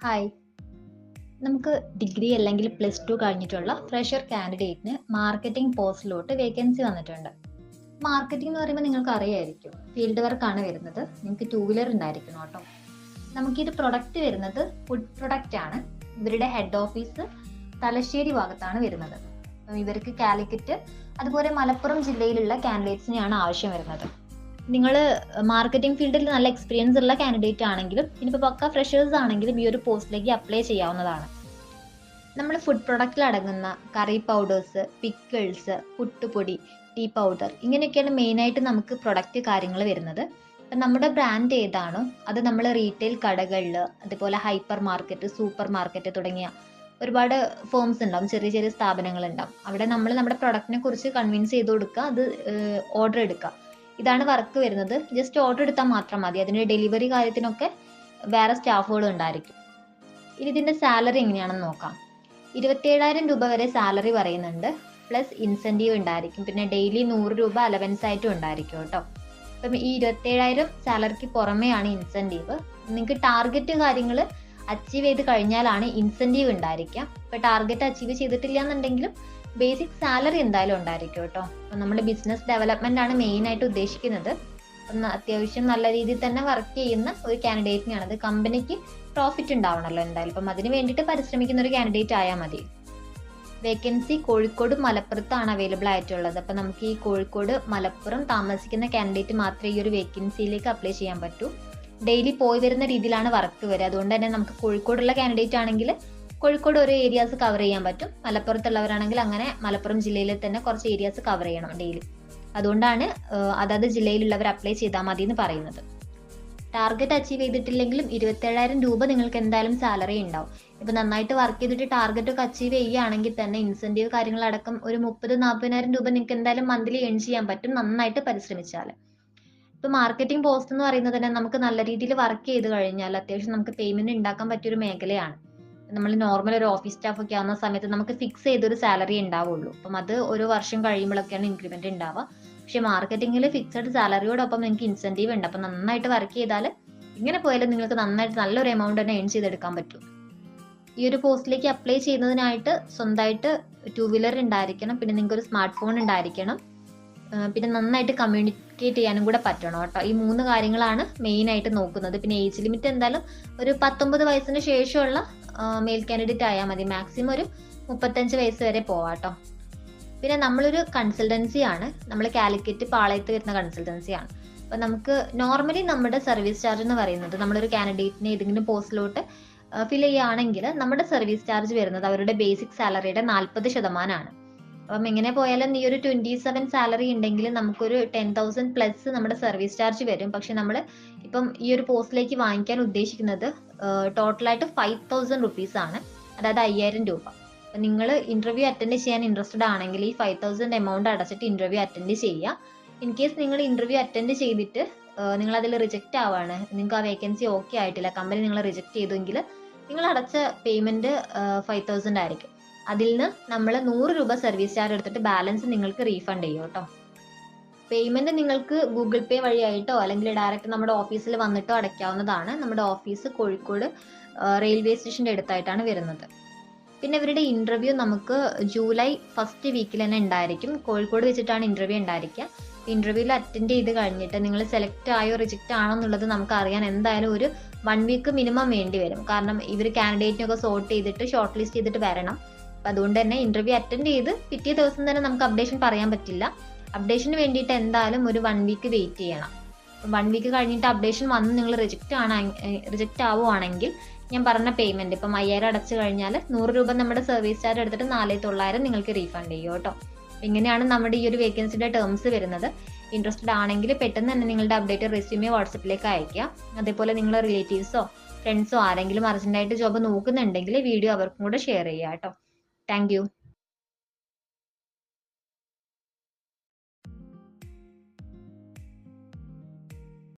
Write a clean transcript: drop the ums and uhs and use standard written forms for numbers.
Hi. നമുക്ക് degree അല്ലെങ്കിൽ +2 കഴിഞ്ഞിട്ടുള്ള ഫ്രഷർ കാൻഡിഡേറ്റിന് മാർക്കറ്റിംഗ് പോസ്റ്റിലോട്ട് വേക്കൻസി വന്നിട്ടുണ്ട്. മാർക്കറ്റിംഗ് എന്ന് പറയുമ്പോൾ നിങ്ങൾക്ക് അറിയായിരിക്കും, ഫീൽഡ് വർക്കാണ് വരുന്നത്. നിങ്ങൾക്ക് 2 വീലർ ഉണ്ടായിരിക്കണം കേട്ടോ. നമുക്കിത് പ്രൊഡക്റ്റ് വരുന്നത് ഫുഡ് പ്രൊഡക്റ്റ് ആണ്. ഇവരുടെ ഹെഡ് ഓഫീസ് തലശ്ശേരി ഭാഗത്താണ് വരുന്നത്. അപ്പം ഇവർക്ക് കാലിക്കറ്റ് അതുപോലെ മലപ്പുറം ജില്ലയിലുള്ള കാൻഡിഡേറ്റ്സിനെയാണ് ആവശ്യം വരുന്നത്. നിങ്ങൾ മാർക്കറ്റിംഗ് ഫീൽഡിൽ നല്ല എക്സ്പീരിയൻസ് ഉള്ള കാൻഡിഡേറ്റ് ആണെങ്കിലും ഇനിയിപ്പോൾ പക്ക ഫ്രഷേഴ്സ് ആണെങ്കിലും ഈ ഒരു പോസ്റ്റിലേക്ക് അപ്ലൈ ചെയ്യാവുന്നതാണ്. നമ്മൾ ഫുഡ് പ്രൊഡക്റ്റിൽ അടങ്ങുന്ന കറി പൗഡേഴ്സ്, പിക്കിൾസ്, പുട്ടുപൊടി, ടീ പൗഡർ ഇങ്ങനെയൊക്കെയാണ് മെയിനായിട്ട് നമുക്ക് പ്രൊഡക്റ്റ് കാര്യങ്ങൾ വരുന്നത്. അപ്പം നമ്മുടെ ബ്രാൻഡ് ഏതാണോ അത് നമ്മൾ റീറ്റെയിൽ കടകളിൽ, അതുപോലെ ഹൈപ്പർ മാർക്കറ്റ്, സൂപ്പർ മാർക്കറ്റ് തുടങ്ങിയ ഒരുപാട് ഫോംസ് ഉണ്ടാവും, ചെറിയ ചെറിയ സ്ഥാപനങ്ങൾ ഉണ്ടാവും. അവിടെ നമ്മൾ നമ്മുടെ പ്രൊഡക്റ്റിനെ കുറിച്ച് കൺവിൻസ് ചെയ്ത് കൊടുക്കുക, അത് ഓർഡർ എടുക്കുക. ഇതാണ് വർക്ക് വരുന്നത്. ജസ്റ്റ് ഓർഡർ എടുത്താൽ മാത്രം മതി. അതിൻ്റെ ഡെലിവറി കാര്യത്തിനൊക്കെ വേറെ സ്റ്റാഫുകൾ ഉണ്ടായിരിക്കും. ഇനി ഇതിൻ്റെ സാലറി എങ്ങനെയാണെന്ന് നോക്കാം. 27,000 രൂപ വരെ സാലറി പറയുന്നുണ്ട്. പ്ലസ് ഇൻസെൻറ്റീവ് ഉണ്ടായിരിക്കും. പിന്നെ ഡെയിലി 100 രൂപ അലവൻസ് ആയിട്ടും ഉണ്ടായിരിക്കും കേട്ടോ. അപ്പം ഈ 27,000 സാലറിക്ക് പുറമെയാണ് ഇൻസെൻറ്റീവ്. നിങ്ങൾക്ക് ടാർഗറ്റ് കാര്യങ്ങൾ അച്ചീവ് ചെയ്ത് കഴിഞ്ഞാലാണ് ഇൻസെൻറ്റീവ് ഉണ്ടായിരിക്കുക. ഇപ്പോൾ ടാർഗറ്റ് അച്ചീവ് ചെയ്തിട്ടില്ല എന്നുണ്ടെങ്കിലും ബേസിക് സാലറി എന്തായാലും ഉണ്ടായിരിക്കും കേട്ടോ. അപ്പം നമ്മൾ ബിസിനസ് ഡെവലപ്മെന്റ് ആണ് മെയിൻ ആയിട്ട് ഉദ്ദേശിക്കുന്നത്. അത്യാവശ്യം നല്ല രീതിയിൽ തന്നെ വർക്ക് ചെയ്യുന്ന ഒരു കാൻഡിഡേറ്റിനാണ്. അത് കമ്പനിക്ക് പ്രോഫിറ്റ് ഉണ്ടാവണമല്ലോ എന്തായാലും. അപ്പം അതിന് വേണ്ടിയിട്ട് പരിശ്രമിക്കുന്ന ഒരു കാൻഡിഡേറ്റ് ആയാൽ മതി. വേക്കൻസി കോഴിക്കോട് മലപ്പുറത്താണ് അവൈലബിൾ ആയിട്ടുള്ളത്. അപ്പം നമുക്ക് ഈ കോഴിക്കോട് മലപ്പുറം താമസിക്കുന്ന കാൻഡിഡേറ്റ് മാത്രമേ ഈ ഒരു വേക്കൻസിയിലേക്ക് അപ്ലൈ ചെയ്യാൻ പറ്റൂ. ഡെയിലി പോയി വരുന്ന രീതിയിലാണ് വർക്ക് വരിക. അതുകൊണ്ട് തന്നെ നമുക്ക് കോഴിക്കോടുള്ള കാൻഡിഡേറ്റ് ആണെങ്കിൽ കോഴിക്കോട് ഓരോ ഏരിയാസ് കവർ ചെയ്യാൻ പറ്റും. മലപ്പുറത്തുള്ളവരാണെങ്കിൽ അങ്ങനെ മലപ്പുറം ജില്ലയിൽ തന്നെ കുറച്ച് ഏരിയാസ് കവർ ചെയ്യണം ഡെയിലി. അതുകൊണ്ടാണ് അതാത് ജില്ലയിലുള്ളവർ അപ്ലൈ ചെയ്താൽ മതി എന്ന് പറയുന്നത്. ടാർഗറ്റ് അച്ചീവ് ചെയ്തിട്ടില്ലെങ്കിലും 27,000 രൂപ നിങ്ങൾക്ക് എന്തായാലും സാലറി ഉണ്ടാവും. ഇപ്പം നന്നായിട്ട് വർക്ക് ചെയ്തിട്ട് ടാർഗറ്റ് ഒക്കെ അച്ചീവ് ചെയ്യുകയാണെങ്കിൽ തന്നെ ഇൻസെൻറ്റീവ് കാര്യങ്ങളടക്കം ഒരു 30,000-40,000 രൂപ നിങ്ങൾക്ക് എന്തായാലും മന്ത്ലി ഏൺ ചെയ്യാൻ പറ്റും, നന്നായിട്ട് പരിശ്രമിച്ചാൽ. ഇപ്പം മാർക്കറ്റിംഗ് പോസ്റ്റ് എന്ന് പറയുന്നത് തന്നെ നമുക്ക് നല്ല രീതിയിൽ വർക്ക് ചെയ്ത് കഴിഞ്ഞാൽ അത്യാവശ്യം നമുക്ക് പേയ്മെന്റ് ഉണ്ടാക്കാൻ പറ്റിയൊരു മേഖലയാണ്. നമ്മൾ നോർമൽ ഒരു ഓഫീസ് സ്റ്റാഫ് ഒക്കെ ആവുന്ന സമയത്ത് നമുക്ക് ഫിക്സ് ചെയ്തൊരു സാലറി ഉണ്ടാവുള്ളൂ. അപ്പം അത് ഓരോ വർഷം കഴിയുമ്പോഴൊക്കെയാണ് ഇൻക്രിമെന്റ് ഉണ്ടാവുക. പക്ഷെ മാർക്കറ്റിംഗിൽ ഫിക്സഡ് സാലറിയോടൊപ്പം നിങ്ങൾക്ക് ഇൻസെൻറ്റീവ് ഉണ്ട്. അപ്പം നന്നായിട്ട് വർക്ക് ചെയ്താൽ ഇങ്ങനെ പോയാലും നിങ്ങൾക്ക് നന്നായിട്ട് നല്ലൊരു എമൗണ്ട് തന്നെ ഏൺ ചെയ്തെടുക്കാൻ പറ്റും. ഈ ഒരു പോസ്റ്റിലേക്ക് അപ്ലൈ ചെയ്യുന്നതിനായിട്ട് സ്വന്തമായിട്ട് 2 വീലർ ഉണ്ടായിരിക്കണം. പിന്നെ നിങ്ങൾക്ക് ഒരു സ്മാർട്ട് ഫോൺ ഉണ്ടായിരിക്കണം. പിന്നെ നന്നായിട്ട് കമ്മ്യൂണിക്കേറ്റ് ചെയ്യാനും കൂടെ പറ്റണം കേട്ടോ. ഈ 3 കാര്യങ്ങളാണ് മെയിൻ ആയിട്ട് നോക്കുന്നത്. പിന്നെ ഏജ് ലിമിറ്റ് എന്തായാലും ഒരു 19 വയസ്സിന് ശേഷമുള്ള മെയിൽ കാൻഡിഡേറ്റ് ആയാൽ മതി. മാക്സിമം ഒരു 35 വയസ്സ് വരെ പോവാട്ടോ. പിന്നെ നമ്മളൊരു കൺസൾട്ടൻസി ആണ്. നമ്മൾ കാലിക്കറ്റ് പാളയത്ത് വരുന്ന കൺസൾട്ടൻസി ആണ്. അപ്പം നമുക്ക് നോർമലി നമ്മുടെ സർവീസ് ചാർജ് എന്ന് പറയുന്നത്, നമ്മളൊരു കാൻഡിഡേറ്റിനെ ഏതെങ്കിലും പോസ്റ്റിലോട്ട് ഫിൽ ചെയ്യുകയാണെങ്കിൽ നമ്മുടെ സർവീസ് ചാർജ് വരുന്നത് അവരുടെ ബേസിക് സാലറിയുടെ 40% അപ്പം എങ്ങനെ പോയാലും ഈ ഒരു 27 സാലറി ഉണ്ടെങ്കിൽ നമുക്കൊരു 10,000 പ്ലസ് നമ്മുടെ സർവീസ് ചാർജ് വരും. പക്ഷെ നമ്മൾ ഇപ്പം ഈ ഒരു പോസ്റ്റിലേക്ക് വാങ്ങിക്കാൻ ഉദ്ദേശിക്കുന്നത് ടോട്ടലായിട്ട് 5,000 റുപ്പീസ് ആണ്, അതായത് 5,000 രൂപ. അപ്പം നിങ്ങൾ ഇന്റർവ്യൂ അറ്റൻഡ് ചെയ്യാൻ ഇൻട്രസ്റ്റഡ് ആണെങ്കിൽ ഈ 5,000 എമൗണ്ട് അടച്ചിട്ട് ഇന്റർവ്യൂ അറ്റൻഡ് ചെയ്യുക. ഇൻ കേസ് നിങ്ങൾ ഇന്റർവ്യൂ അറ്റൻഡ് ചെയ്തിട്ട് നിങ്ങൾ അതിൽ റിജക്റ്റ് ആവാണ്, നിങ്ങൾക്ക് ആ വേക്കൻസി ഓക്കെ ആയിട്ടില്ല, കമ്പനി നിങ്ങളെ റിജക്ട് ചെയ്തെങ്കിൽ നിങ്ങൾ അടച്ച പേയ്മെന്റ് 5,000 ആയിരിക്കും. അതിൽ നിന്ന് നമ്മൾ 100 രൂപ സർവീസ് ചാർജ് എടുത്തിട്ട് ബാലൻസ് നിങ്ങൾക്ക് റീഫണ്ട് ചെയ്യും കേട്ടോ. പേയ്മെന്റ് നിങ്ങൾക്ക് ഗൂഗിൾ പേ വഴിയായിട്ടോ അല്ലെങ്കിൽ ഡയറക്റ്റ് നമ്മുടെ ഓഫീസിൽ വന്നിട്ടോ അടയ്ക്കാവുന്നതാണ്. നമ്മുടെ ഓഫീസ് കോഴിക്കോട് റെയിൽവേ സ്റ്റേഷൻ്റെ അടുത്തായിട്ടാണ് വരുന്നത്. പിന്നെ ഇവരുടെ ഇന്റർവ്യൂ നമുക്ക് ജൂലൈ ഫസ്റ്റ് വീക്കിൽ തന്നെ ഉണ്ടായിരിക്കും. കോഴിക്കോട് വെച്ചിട്ടാണ് ഇന്റർവ്യൂ ഉണ്ടായിരിക്കുക. ഇന്റർവ്യൂവിൽ അറ്റൻഡ് ചെയ്ത് കഴിഞ്ഞിട്ട് നിങ്ങൾ സെലക്ട് ആയോ റിജക്റ്റ് ആണോ എന്നുള്ളത് നമുക്ക് അറിയാൻ എന്തായാലും ഒരു 1 വീക്ക് മിനിമം വേണ്ടി വരും. കാരണം ഇവർ കാൻഡിഡേറ്റിനൊക്കെ സോർട്ട് ചെയ്തിട്ട് ഷോർട്ട് ലിസ്റ്റ് ചെയ്തിട്ട് വരണം. അപ്പം അതുകൊണ്ട് തന്നെ ഇന്റർവ്യൂ അറ്റൻഡ് ചെയ്ത് പിറ്റേ ദിവസം തന്നെ നമുക്ക് അപ്ഡേഷൻ പറയാൻ പറ്റില്ല. അപ്ഡേഷന് വേണ്ടിയിട്ട് എന്തായാലും ഒരു 1 വീക്ക് വെയിറ്റ് ചെയ്യണം. 1 വീക്ക് കഴിഞ്ഞിട്ട് അപ്ഡേഷൻ വന്ന് നിങ്ങൾ റിജക്റ്റ് ആവുകയാണെങ്കിൽ ഞാൻ പറഞ്ഞ പേയ്മെന്റ് ഇപ്പം 5,000 അടച്ചു കഴിഞ്ഞാൽ 100 രൂപ നമ്മുടെ സർവീസ് ചാർജ് എടുത്തിട്ട് 4,900 നിങ്ങൾക്ക് റീഫണ്ട് ചെയ്യും കേട്ടോ. ഇങ്ങനെയാണ് നമ്മുടെ ഈ ഒരു വേക്കൻസിയുടെ ടേംസ് വരുന്നത്. ഇൻട്രസ്റ്റഡ് ആണെങ്കിൽ പെട്ടെന്ന് തന്നെ നിങ്ങളുടെ അപ്ഡേറ്റഡ് റെസ്യൂമെ വാട്സപ്പിലേക്ക് അയക്കുക. അതേപോലെ നിങ്ങളുടെ റിലേറ്റീവ്സോ ഫ്രണ്ട്സോ ആരെങ്കിലും അർജന്റായിട്ട് ജോബ് നോക്കുന്നുണ്ടെങ്കിൽ വീഡിയോ അവർക്കും കൂടെ ഷെയർ ചെയ്യുക കേട്ടോ. Thank you.